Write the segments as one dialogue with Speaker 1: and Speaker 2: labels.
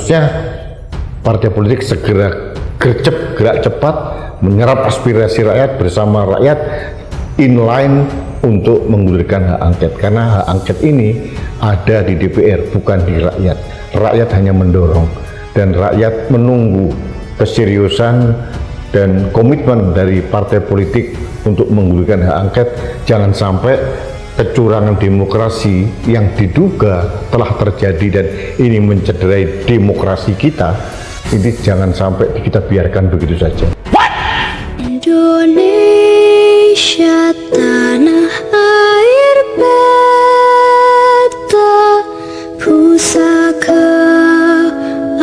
Speaker 1: Harusnya partai politik segera gerak cepat menyerap aspirasi rakyat bersama rakyat inline untuk menggulirkan hak angket, karena hak angket ini ada di DPR bukan di rakyat. Rakyat hanya mendorong dan rakyat menunggu keseriusan dan komitmen dari partai politik untuk menggulirkan hak angket. Jangan sampai kecurangan demokrasi yang diduga telah terjadi dan ini mencederai demokrasi kita, ini jangan sampai kita biarkan begitu saja.
Speaker 2: Indonesia tanah air beta, pusaka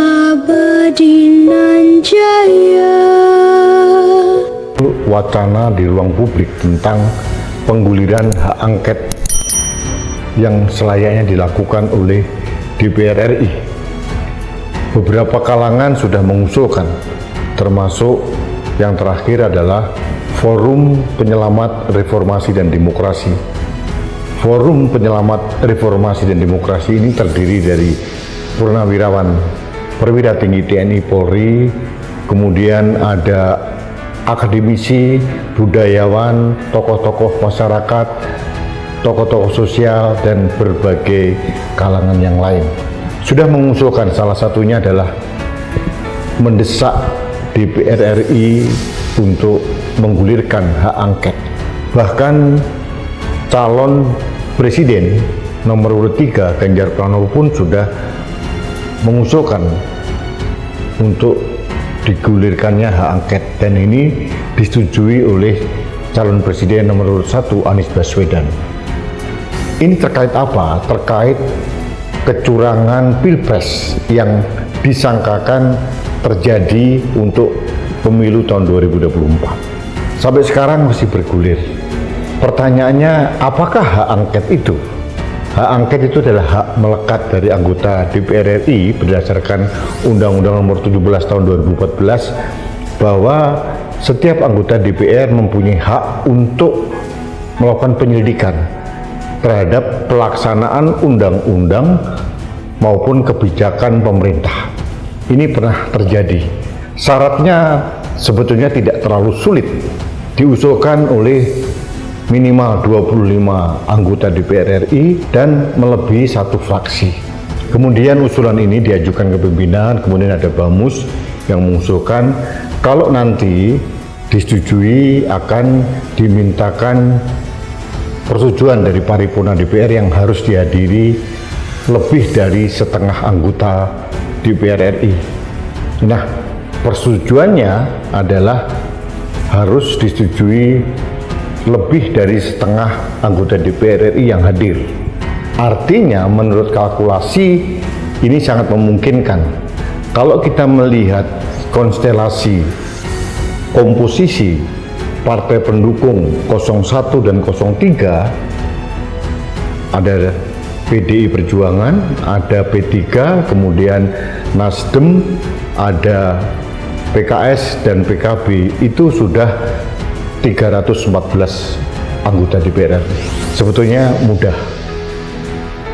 Speaker 2: abadi nan jaya.
Speaker 1: Wacana di ruang publik tentang pengguliran hak angket yang selayaknya dilakukan oleh DPR RI. Beberapa kalangan sudah mengusulkan, termasuk yang terakhir adalah Forum Penyelamat Reformasi dan Demokrasi. Forum Penyelamat Reformasi dan Demokrasi ini terdiri dari purnawirawan, perwira tinggi TNI Polri, kemudian ada akademisi, budayawan, tokoh-tokoh masyarakat, tokoh-tokoh sosial, dan berbagai kalangan yang lain. Sudah mengusulkan, salah satunya adalah mendesak DPR RI untuk menggulirkan hak angket. Bahkan calon presiden nomor urut 3 Ganjar Pranowo pun sudah mengusulkan untuk digulirkannya hak angket, dan ini disetujui oleh calon presiden nomor urut 1 Anies Baswedan. Ini terkait apa? Terkait kecurangan Pilpres yang disangkakan terjadi untuk pemilu tahun 2024. Sampai sekarang masih bergulir. Pertanyaannya, apakah hak angket itu? Hak angket itu adalah hak melekat dari anggota DPR RI berdasarkan Undang-Undang Nomor 17 Tahun 2014 bahwa setiap anggota DPR mempunyai hak untuk melakukan penyelidikan terhadap pelaksanaan undang-undang maupun kebijakan pemerintah. Ini pernah terjadi. Syaratnya sebetulnya tidak terlalu sulit, diusulkan oleh minimal 25 anggota DPR RI dan melebihi satu fraksi. Kemudian usulan ini diajukan ke pimpinan, kemudian ada Bamus yang mengusulkan kalau nanti disetujui akan dimintakan persetujuan dari paripurna DPR yang harus dihadiri lebih dari setengah anggota DPR RI. Nah, persetujuannya adalah harus disetujui lebih dari setengah anggota DPR RI yang hadir. Artinya menurut kalkulasi ini sangat memungkinkan. Kalau kita melihat konstelasi komposisi partai pendukung 01 dan 03, ada PDI Perjuangan, ada P3, kemudian Nasdem, ada PKS dan PKB, itu sudah 314 anggota DPR. Sebetulnya mudah,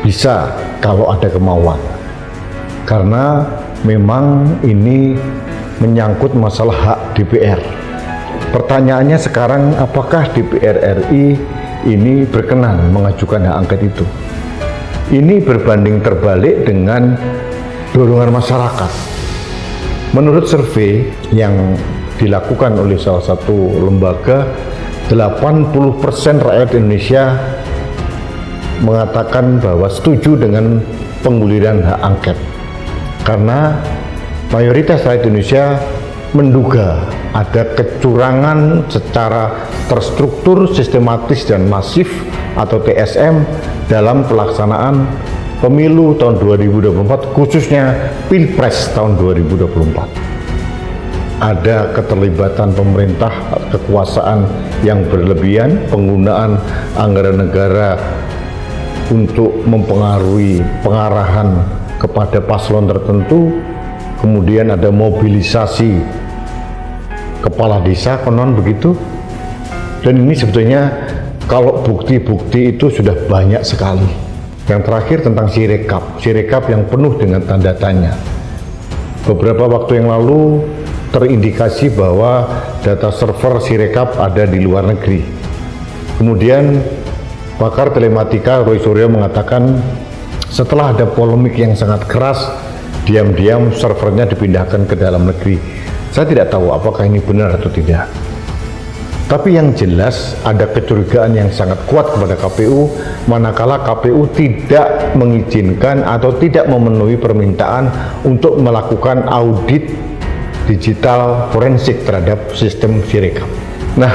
Speaker 1: bisa kalau ada kemauan, karena memang ini menyangkut masalah hak DPR. Pertanyaannya sekarang, apakah DPR RI ini berkenan mengajukan hak angket itu? Ini berbanding terbalik dengan dorongan masyarakat. Menurut survei yang dilakukan oleh salah satu lembaga, 80% rakyat Indonesia mengatakan bahwa setuju dengan pengguliran hak angket, karena mayoritas rakyat Indonesia menduga ada kecurangan secara terstruktur, sistematis, dan masif atau TSM dalam pelaksanaan pemilu tahun 2024, khususnya Pilpres tahun 2024. Ada keterlibatan pemerintah, kekuasaan yang berlebihan, penggunaan anggaran negara untuk mempengaruhi pengarahan kepada paslon tertentu, kemudian ada mobilisasi kepala desa, konon begitu. Dan ini sebetulnya kalau bukti-bukti itu sudah banyak sekali. Yang terakhir tentang Sirekap yang penuh dengan tanda tanya. beberapa waktu yang lalu terindikasi bahwa data server Sirekap ada di luar negeri. Kemudian pakar telematika Roy Suryo mengatakan setelah ada polemik yang sangat keras, diam-diam servernya dipindahkan ke dalam negeri. Saya tidak tahu apakah ini benar atau tidak. Tapi yang jelas ada kecurigaan yang sangat kuat kepada KPU manakala KPU tidak mengizinkan atau tidak memenuhi permintaan untuk melakukan audit digital forensik terhadap sistem Sirekap. Nah,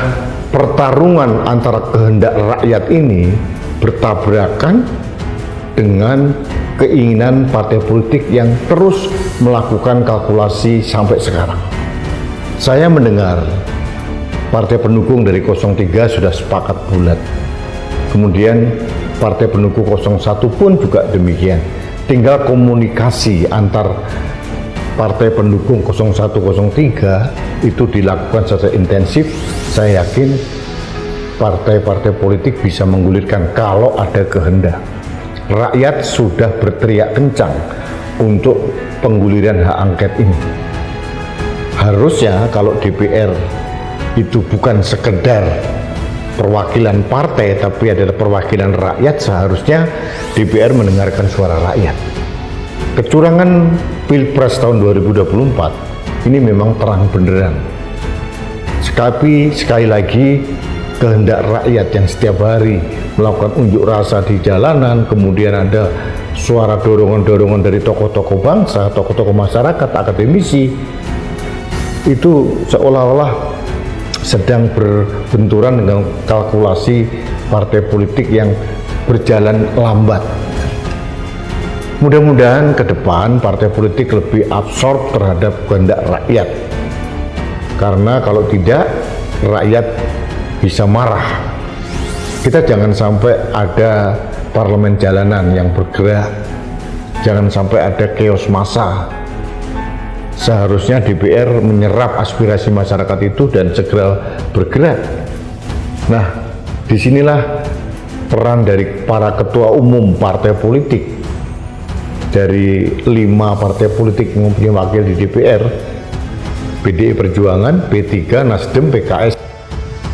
Speaker 1: pertarungan antara kehendak rakyat ini bertabrakan dengan keinginan partai politik yang terus melakukan kalkulasi sampai sekarang. Saya mendengar partai pendukung dari 03 sudah sepakat bulat. Kemudian partai pendukung 01 pun juga demikian. Tinggal komunikasi antar partai pendukung 0103 itu dilakukan secara intensif. Saya yakin partai-partai politik bisa menggulirkan kalau ada kehendak. Rakyat sudah berteriak kencang untuk pengguliran hak angket ini. Harusnya kalau DPR itu bukan sekedar perwakilan partai tapi adalah perwakilan rakyat, seharusnya DPR mendengarkan suara rakyat. Kecurangan Pilpres tahun 2024 ini memang terang benderang. Sekali lagi kehendak rakyat yang setiap hari melakukan unjuk rasa di jalanan, kemudian ada suara dorongan-dorongan dari tokoh-tokoh bangsa, tokoh-tokoh masyarakat, akademisi, itu seolah-olah sedang berbenturan dengan kalkulasi partai politik yang berjalan lambat. Mudah-mudahan ke depan partai politik lebih absorb terhadap kehendak rakyat. Karena kalau tidak, rakyat bisa marah. Kita jangan sampai ada parlemen jalanan yang bergerak. Jangan sampai ada chaos massa. Seharusnya DPR menyerap aspirasi masyarakat itu dan segera bergerak. Nah, disinilah peran dari para ketua umum partai politik dari 5 partai politik yang mempunyai wakil di DPR, PDI Perjuangan, P3, Nasdem, PKS.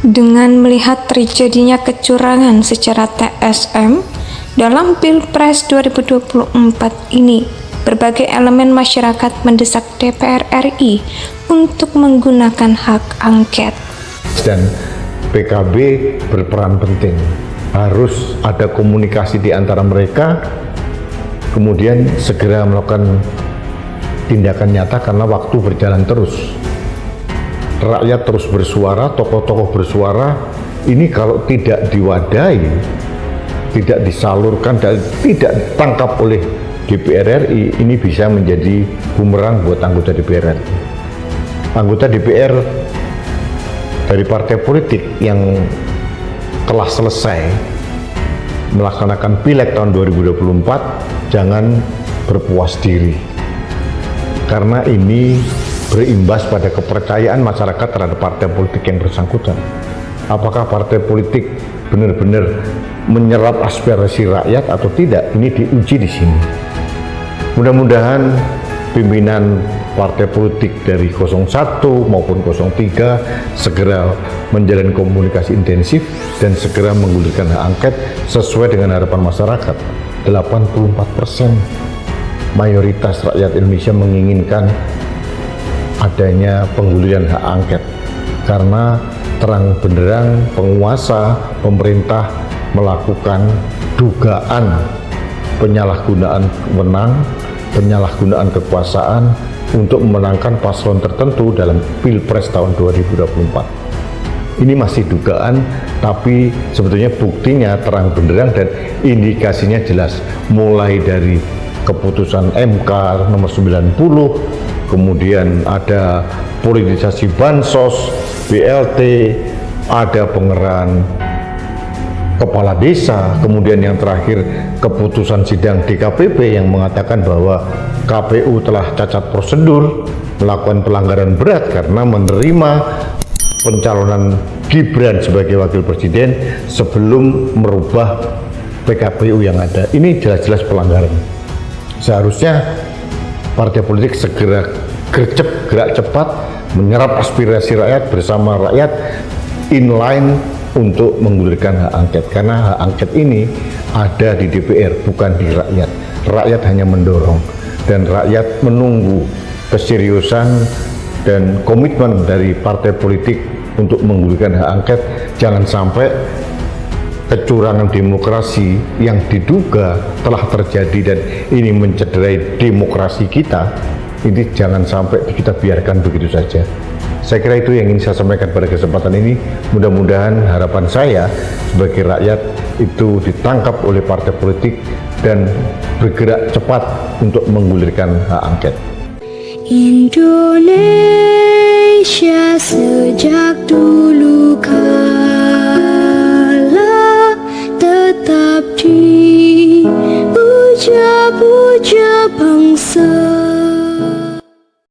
Speaker 3: Dengan melihat terjadinya kecurangan secara TSM dalam Pilpres 2024 ini, berbagai elemen masyarakat mendesak DPR RI untuk menggunakan hak angket.
Speaker 1: Dan PKB berperan penting. Harus ada komunikasi di antara mereka, kemudian segera melakukan tindakan nyata karena waktu berjalan terus. Rakyat terus bersuara, tokoh-tokoh bersuara. Ini kalau tidak diwadahi, tidak disalurkan dan tidak ditangkap oleh DPR RI, ini bisa menjadi bumerang buat anggota DPR RI. Anggota DPR dari partai politik yang telah selesai melaksanakan Pileg tahun 2024 jangan berpuas diri, karena ini berimbas pada kepercayaan masyarakat terhadap partai politik yang bersangkutan. Apakah partai politik benar-benar menyerap aspirasi rakyat atau tidak? Ini diuji di sini. Mudah-mudahan pimpinan partai politik dari 01 maupun 03 segera menjalin komunikasi intensif dan segera menggulirkan hak angket sesuai dengan harapan masyarakat. 84% mayoritas rakyat Indonesia menginginkan adanya pengguliran hak angket karena terang benderang penguasa pemerintah melakukan dugaan penyalahgunaan wewenang, penyalahgunaan kekuasaan untuk memenangkan paslon tertentu dalam Pilpres tahun 2024. Ini masih dugaan, tapi sebetulnya buktinya terang benderang dan indikasinya jelas. Mulai dari keputusan MK nomor 90, kemudian ada politisasi bansos, BLT, ada pengerahan kepala desa, kemudian yang terakhir keputusan sidang DKPP yang mengatakan bahwa KPU telah cacat prosedur, melakukan pelanggaran berat karena menerima pencalonan Gibran sebagai wakil presiden sebelum merubah PKPU yang ada. Ini jelas-jelas pelanggaran. Seharusnya partai politik segera gerak cepat menyerap aspirasi rakyat bersama rakyat inline untuk menggulirkan hak angket, karena hak angket ini ada di DPR bukan di rakyat. Rakyat hanya mendorong dan rakyat menunggu keseriusan dan komitmen dari partai politik untuk menggulirkan hak angket. Jangan sampai kecurangan demokrasi yang diduga telah terjadi dan ini mencederai demokrasi kita, ini jangan sampai kita biarkan begitu saja. Saya kira itu yang ingin saya sampaikan pada kesempatan ini. Mudah-mudahan harapan saya sebagai rakyat itu ditangkap oleh partai politik dan bergerak cepat untuk menggulirkan hak angket.
Speaker 2: Indonesia sejak dulu